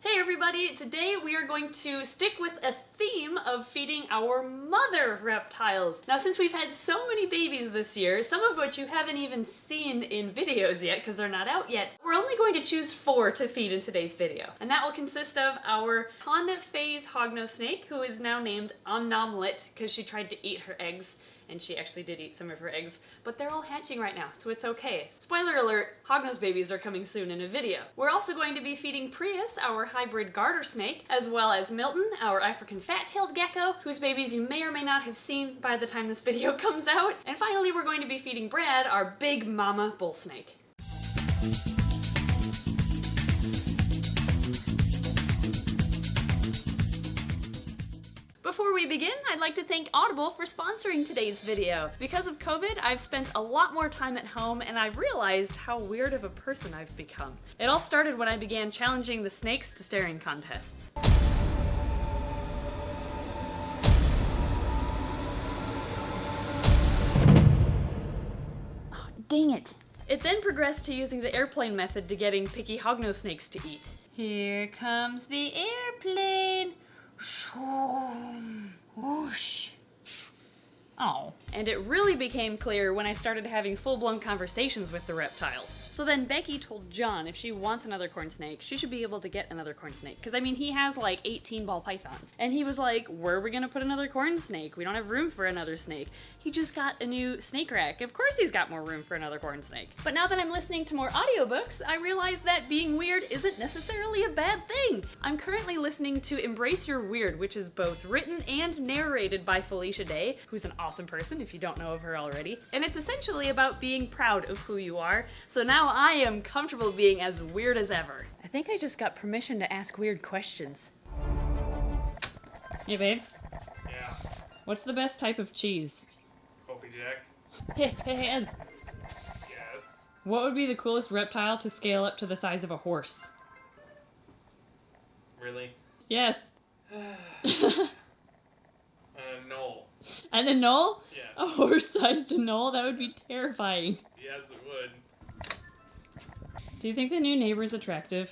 Hey everybody, today we are going to stick with a theme of feeding our mother reptiles. Now since we've had so many babies this year, some of which you haven't even seen in videos yet because they're not out yet, we're only going to choose 4 to feed in today's video. And that will consist of our phase Hognose Snake, who is now named Untitled because she tried to eat her eggs. And she actually did eat some of her eggs, but they're all hatching right now, so it's okay. Spoiler alert, hognose babies are coming soon in a video. We're also going to be feeding Prius, our hybrid garter snake, as well as Milton, our African fat-tailed gecko, whose babies you may or may not have seen by the time this video comes out. And finally, we're going to be feeding Brad, our big mama bull snake. Before we begin, I'd like to thank Audible for sponsoring today's video. Because of COVID, I've spent a lot more time at home and I've realized how weird of a person I've become. It all started when I began challenging the snakes to staring contests. Oh, dang it. It then progressed to using the airplane method to getting picky hognose snakes to eat. Here comes the airplane. Whoosh. Oh. And it really became clear when I started having full-blown conversations with the reptiles. So then Becky told John if she wants another corn snake, she should be able to get another corn snake. Because I mean, he has like 18 ball pythons. And he was like, where are we gonna put another corn snake? We don't have room for another snake. He just got a new snake rack. Of course he's got more room for another corn snake. But now that I'm listening to more audiobooks, I realize that being weird isn't necessarily a bad thing. I'm currently listening to Embrace Your Weird, which is both written and narrated by Felicia Day, who's an awesome person if you don't know of her already. And it's essentially about being proud of who you are. So now I am comfortable being as weird as ever. I think I just got permission to ask weird questions. Hey babe. Yeah. What's the best type of cheese? Kobe Jack. Hey Ed. Yes. What would be the coolest reptile to scale up to the size of a horse? Really? Yes. No. And a knoll? Yes. A horse-sized knoll? That would be terrifying. Yes, it would. Do you think the new neighbor's attractive?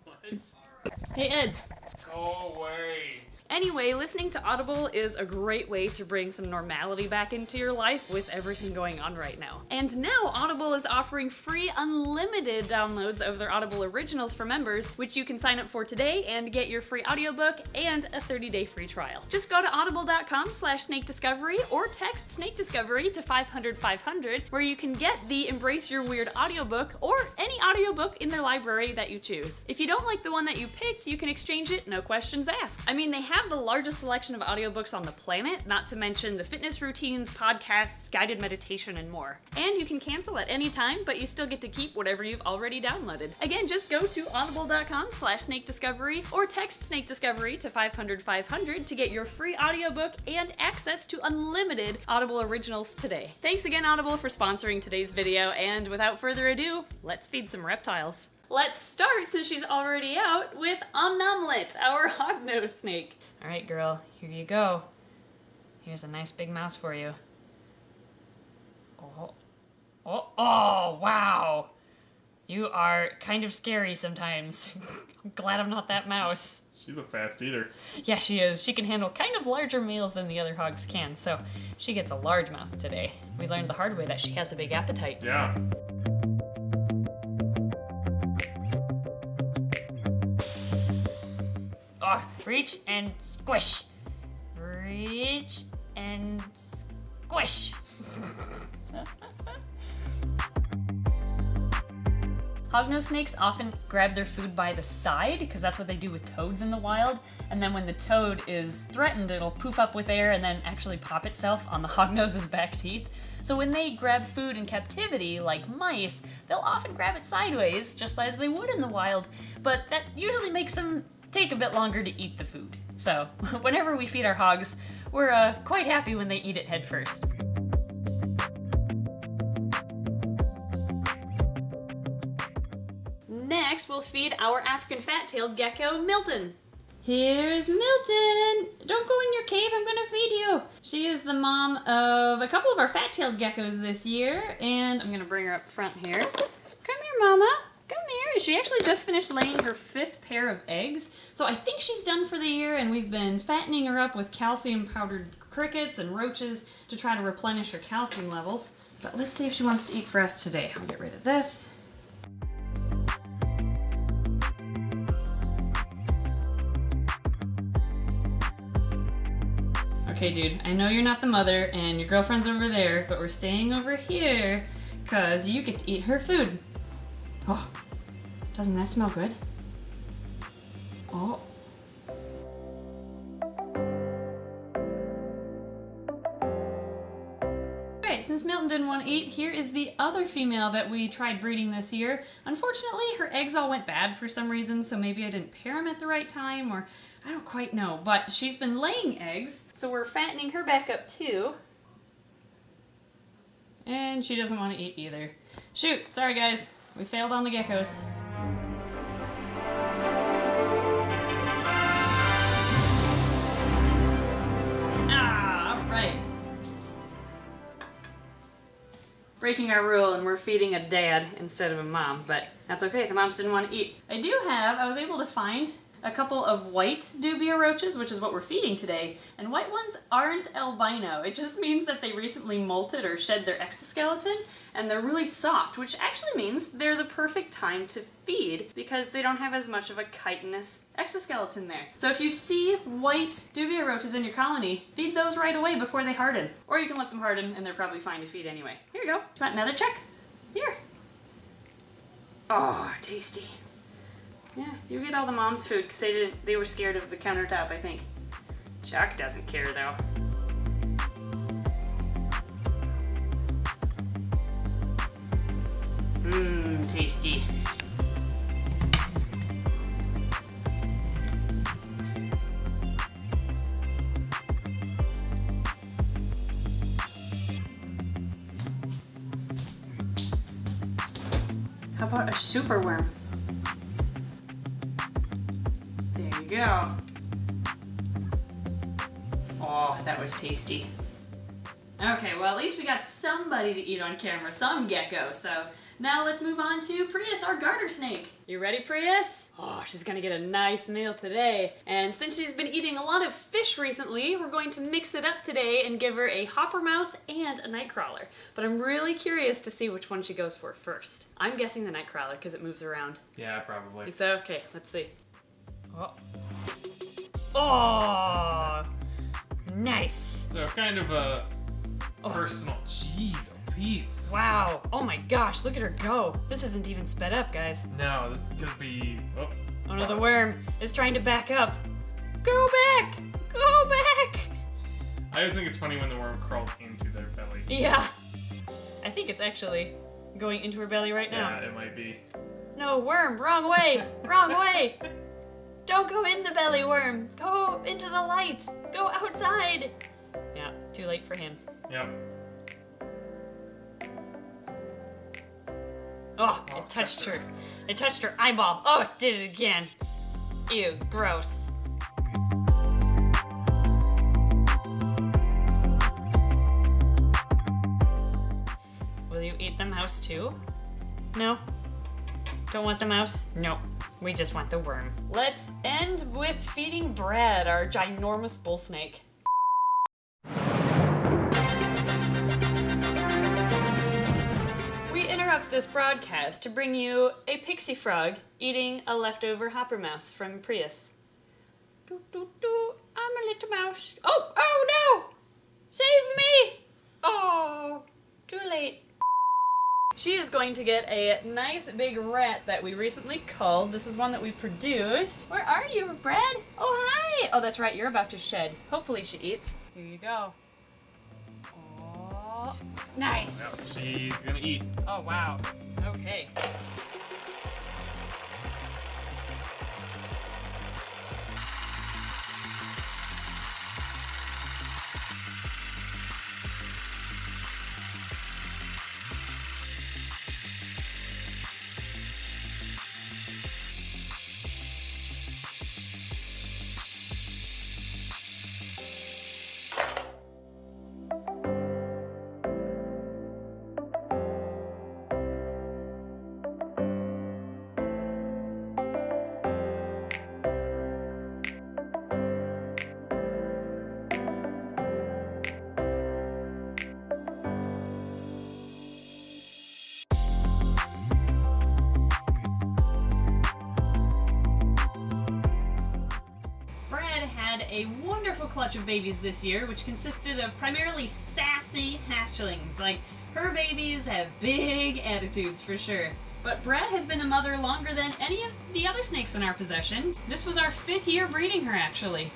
What? Hey Ed. Go away. Anyway, listening to Audible is a great way to bring some normality back into your life with everything going on right now. And now Audible is offering free unlimited downloads of their Audible originals for members, which you can sign up for today and get your free audiobook and a 30-day free trial. Just go to audible.com/snake-discovery or text Snake Discovery to 500-500 where you can get the Embrace Your Weird audiobook or any audiobook in their library that you choose. If you don't like the one that you picked, you can exchange it, no questions asked. I mean, they have the largest selection of audiobooks on the planet, not to mention the fitness routines, podcasts, guided meditation, and more. And you can cancel at any time, but you still get to keep whatever you've already downloaded. Again, just go to audible.com/snake-discovery or text Snake Discovery to 500-500 to get your free audiobook and access to unlimited Audible originals today. Thanks again, Audible, for sponsoring today's video, and without further ado, let's feed some reptiles. Let's start, since she's already out, with Untitled, our hognose snake. All right, girl, here you go. Here's a nice big mouse for you. Oh, wow. You are kind of scary sometimes. I'm glad I'm not that mouse. She's a fast eater. Yeah, she is. She can handle kind of larger meals than the other hogs can, so she gets a large mouse today. We learned the hard way that she has a big appetite. Yeah. Oh, reach and squish. Reach and squish. Hognose snakes often grab their food by the side because that's what they do with toads in the wild. And then when the toad is threatened, it'll poof up with air and then actually pop itself on the hognose's back teeth. So when they grab food in captivity, like mice, they'll often grab it sideways, just as they would in the wild. But that usually makes them take a bit longer to eat the food. So whenever we feed our hogs, we're quite happy when they eat it head first. Next, we'll feed our African fat-tailed gecko, Milton. Here's Milton! Don't go in your cave, I'm gonna feed you! She is the mom of a couple of our fat-tailed geckos this year, and I'm gonna bring her up front here. Come here, Mama. Come here, Prius, she actually just finished laying her 5th pair of eggs, so I think she's done for the year, and we've been fattening her up with calcium powdered crickets and roaches to try to replenish her calcium levels. But let's see if she wants to eat for us today. I'll get rid of this. Okay, dude, I know you're not the mother and your girlfriend's over there, but we're staying over here because you get to eat her food. Oh, doesn't that smell good? Oh. Alright, since Milton didn't want to eat, here is the other female that we tried breeding this year. Unfortunately, her eggs all went bad for some reason, so maybe I didn't pair them at the right time, or I don't quite know. But she's been laying eggs, so we're fattening her back up too. And she doesn't want to eat either. Shoot, sorry guys, we failed on the geckos. Ah, alright. Breaking our rule, and we're feeding a dad instead of a mom, but that's okay, the moms didn't want to eat. I was able to find a couple of white Dubia roaches, which is what we're feeding today, and white ones aren't albino. It just means that they recently molted or shed their exoskeleton, and they're really soft, which actually means they're the perfect time to feed because they don't have as much of a chitinous exoskeleton there. So if you see white Dubia roaches in your colony, feed those right away before they harden. Or you can let them harden and they're probably fine to feed anyway. Here you go. Do you want another check? Here. Oh, tasty. Yeah, you get all the mom's food because they were scared of the countertop, I think. Chuck doesn't care though. Mmm, tasty. How about a super worm? There you go. Oh, that was tasty. Okay, well at least we got somebody to eat on camera, some gecko. So now let's move on to Prius, our garter snake. You ready, Prius? Oh, she's gonna get a nice meal today. And since she's been eating a lot of fish recently, we're going to mix it up today and give her a hopper mouse and a nightcrawler. But I'm really curious to see which one she goes for first. I'm guessing the nightcrawler because it moves around. Yeah, probably. Think so? Okay, let's see. Oh, nice. So kind of a personal. Jeez, Pete. Wow. Oh my gosh, look at her go. This isn't even sped up, guys. No, this could be. Oh no, the worm is trying to back up. Go back! Go back! I always think it's funny when the worm crawls into their belly. Yeah. I think it's actually going into her belly right now. Yeah, it might be. No, worm, wrong way! Wrong way! Don't go in the belly, worm. Go into the light. Go outside. Yeah, too late for him. Yep. Oh, it touched her. It touched her eyeball. Oh, it did it again. Ew, gross. Will you eat the mouse too? No? Don't want the mouse? No. We just want the worm. Let's end with feeding Brad, our ginormous bull snake. We interrupt this broadcast to bring you a pixie frog eating a leftover hopper mouse from Prius. Doo, doo, doo. I'm a little mouse. Oh no! Save me! Oh, too late. She is going to get a nice big rat that we recently culled. This is one that we produced. Where are you, Brad? Oh, hi! Oh, that's right, you're about to shed. Hopefully she eats. Here you go. Oh, nice! Yep, she's gonna eat. Oh, wow. Okay. Brad had a wonderful clutch of babies this year, which consisted of primarily sassy hatchlings. Like, her babies have big attitudes for sure. But Brad has been a mother longer than any of the other snakes in our possession. This was our 5th year breeding her, actually.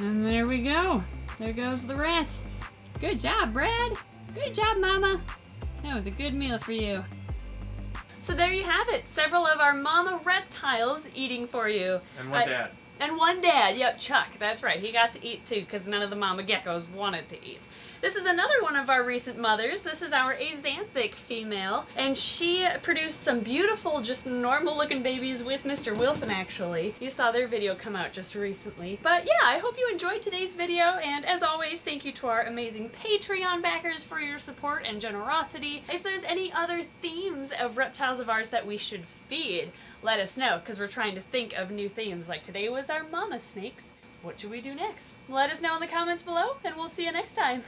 And there we go. There goes the rat. Good job, Brad. Good job, Mama. That was a good meal for you. So there you have it. Several of our mama reptiles eating for you. And one dad. And one dad. Yep, Chuck. That's right. He got to eat too because none of the mama geckos wanted to eat. This is another one of our recent mothers. This is our axanthic female, and she produced some beautiful, just normal looking babies with Mr. Wilson, actually. You saw their video come out just recently. But yeah, I hope you enjoyed today's video, and as always, thank you to our amazing Patreon backers for your support and generosity. If there's any other themes of reptiles of ours that we should feed, let us know, because we're trying to think of new themes. Like today was our mama snakes. What should we do next? Let us know in the comments below, and we'll see you next time.